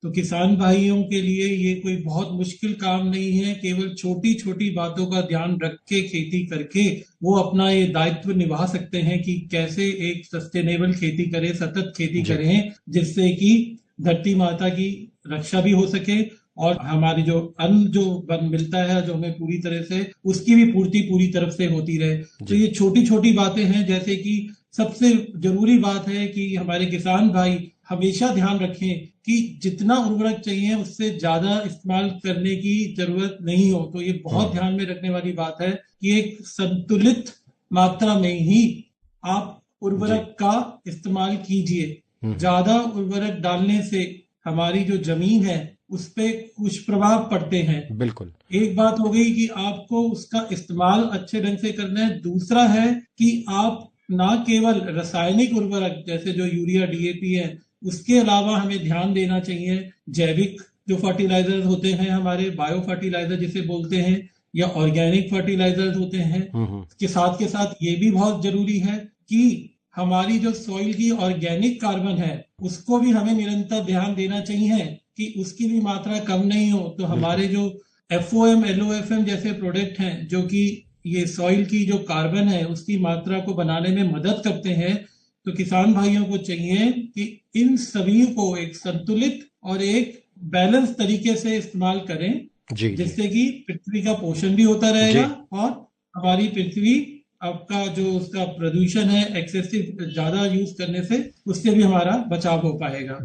तो किसान भाइयों के लिए ये कोई बहुत मुश्किल काम नहीं है। केवल छोटी छोटी बातों का ध्यान रख के खेती करके वो अपना ये दायित्व निभा सकते हैं कि कैसे एक सस्टेनेबल खेती करें, सतत खेती जी। करें, जिससे कि धरती माता की रक्षा भी हो सके और हमारी जो अन्न जो बन मिलता है जो हमें पूरी तरह से उसकी भी पूर्ति पूरी तरफ से होती रहे। तो जी। ये छोटी छोटी बातें हैं, जैसे कि सबसे जरूरी बात है कि हमारे किसान भाई हमेशा ध्यान रखें कि जितना उर्वरक चाहिए उससे ज्यादा इस्तेमाल करने की जरूरत नहीं हो। तो ये बहुत हम्म। ध्यान में रखने वाली बात है कि एक संतुलित मात्रा में ही आप जी। उर्वरक का इस्तेमाल कीजिए। हम्म। ज्यादा उर्वरक डालने से हमारी जो जमीन है उस पे कुछ प्रभाव पड़ते हैं। बिल्कुल। एक बात हो गई कि आपको उसका इस्तेमाल अच्छे ढंग से करना है। दूसरा है कि आप ना केवल रासायनिक उर्वरक जैसे जो यूरिया डीएपी है उसके अलावा हमें ध्यान देना चाहिए जैविक जो फर्टिलाइजर्स होते हैं, हमारे बायो फर्टिलाइजर जिसे बोलते हैं, या ऑर्गेनिक फर्टिलाइजर्स होते हैं। हम्म। के साथ ये भी बहुत जरूरी है कि हमारी जो सॉइल की ऑर्गेनिक कार्बन है उसको भी हमें निरंतर ध्यान देना चाहिए कि उसकी भी मात्रा कम नहीं हो। तो बिल्कुल। हमारे जो एफओएम एलओएफएम जैसे प्रोडक्ट हैं जो कि ये सॉइल की जो कार्बन है उसकी मात्रा को बनाने में मदद करते हैं। तो किसान भाइयों को चाहिए कि इन सभी को एक संतुलित और एक बैलेंस तरीके से इस्तेमाल करें, जी। जी। जिससे कि पृथ्वी का पोषण भी होता रहेगा जी। और हमारी पृथ्वी आपका जो उसका प्रदूषण है एक्सेसिव ज्यादा यूज करने से उससे भी हमारा बचाव हो पाएगा।